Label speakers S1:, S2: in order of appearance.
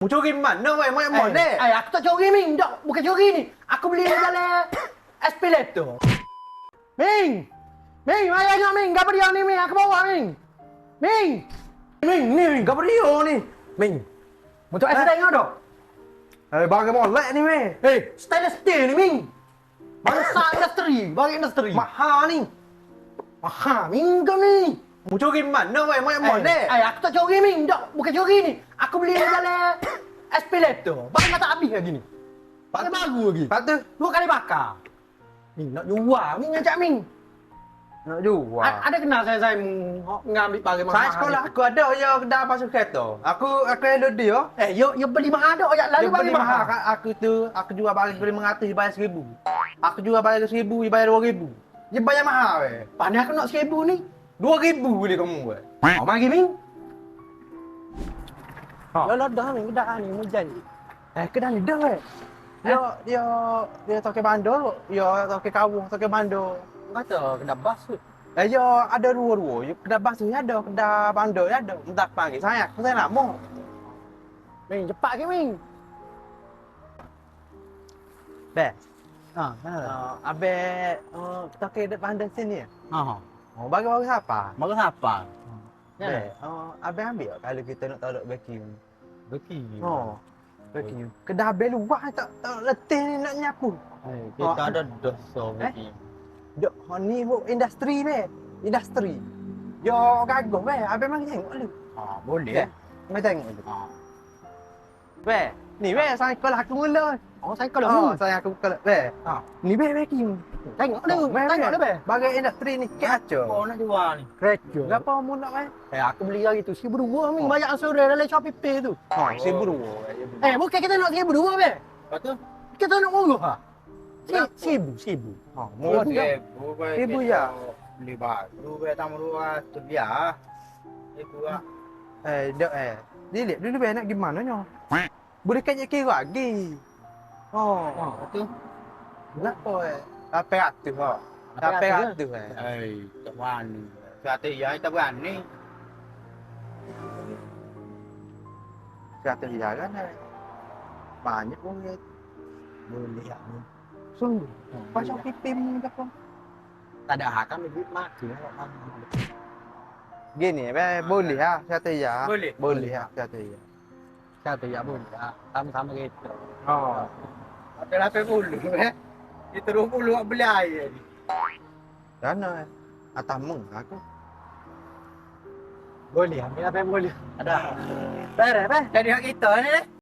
S1: Mu curi mana weh? Mak mana?
S2: Aku tak curi Ming. Tak, bukan curi ni. Aku beli di jalan Espeleto. Ming. Ming, mari tengok Ming. Apa dia ni Ming? Aku bawa Ming. Ming.
S1: Ming, ni Ming, kau beri ni. Ming.
S2: Untuk saya tengok dok.
S1: Bagi molek ni weh.
S2: Stainless steel ni Ming. Bangsa industri, bagi industri.
S1: Mahal ni.
S2: Mahal Ming kau ni.
S1: Mu curi mana weh? Mak mana?
S2: Aku tak curi Ming. Tak, bukan curi ni. Aku beli di jalan Espeleto. Bagi mata habis lagi ni. Bagi baru lagi.
S1: Lepas tu?
S2: 2 kali bakar. Ming nak jual. Ming ajak Ming.
S1: Nak jual.
S2: Ada kenal saya ngambil barang mahal.
S1: Saya sekolah aku ada ya kedai pasal kereta. Aku ada dia.
S2: Yo beli mahal dak ajak lalu
S1: Dia
S2: beli
S1: beli mahal kat aku tu. Aku jual barang 500 dia bayar 1000. Aku jual barang 1000 dia bayar 2000. Dia bayar mahal weh.
S2: Pandai aku nak 1000 ni.
S1: 2000 boleh kamu weh.
S2: Mari Ming. Lo dah Ming kedai ni mujan.
S1: Kedai ni dah weh. Dia toke bandar, dia toke kawung, toke bandar.
S2: Kata kedai bas tu.
S1: Ya ada dua-dua. Ya, kedai bas ni ada, kedai bandar ni ada. Entah panggil saya nak mau.
S2: Ming cepat ke Ming?
S1: Beh.
S2: Kenapa?
S1: Abe toke dekat bandar sini ya. Bagi siapa?
S2: Baru siapa?
S1: Beh, abe ambil kalau kita nak taruh vacuum. Vacuum. Kedai abe luar tak letih ni nak nyapu.
S2: Kita ada dosa lagi.
S1: Dok, ni bu industri be. Industri. Yo gagah be, abe mari tengok dulu.
S2: Boleh.
S1: Mari tengok dulu. Be, ni be saya sekolah aku mula.
S2: Saya kalau
S1: Saya aku sekolah be. Ni be vacuum.
S2: tengok dulu, tengok dulu be.
S1: Bagai industri ni kacau.
S2: nak jual ni? Kerja.
S1: Berapa mu nak be?
S2: Aku beli hari tu 1,200 Ming. Banyak saudara dalam Shopee Pay tu.
S1: 1000.
S2: Bukan kita nak 1,200 be.
S3: Lepas tu?
S2: Kita nak murah ha.
S3: Berapa?
S2: 1,000.
S1: Murah juga. Ibu ya?
S3: Beli baru, beli tamu luar, tu biar. Ibu lah.
S1: Dok Dilihat dulu be nak gimana nyo? Boleh kaya kira lagi.
S3: Lepas tu?
S1: Kenapa Ratus kok. Ratus
S3: Tak berani. Kata ya, tak berani.
S1: Ratus jalan banyak pun
S2: Boleh ya.
S1: sungguh. Pasal pipim ni apa?
S2: Tak ada hak kan duit mati.
S1: Gini boleh ya kata ya.
S3: Boleh.
S1: Boleh ya kata ya.
S2: Kata ya boleh. Sama-sama kita.
S3: Ada 80 Kita 20 nak beli air ni.
S1: Karena atas meng aku.
S2: Boleh ambil apa yang boleh. Ada. Beres,
S3: Jadi hak kita ni.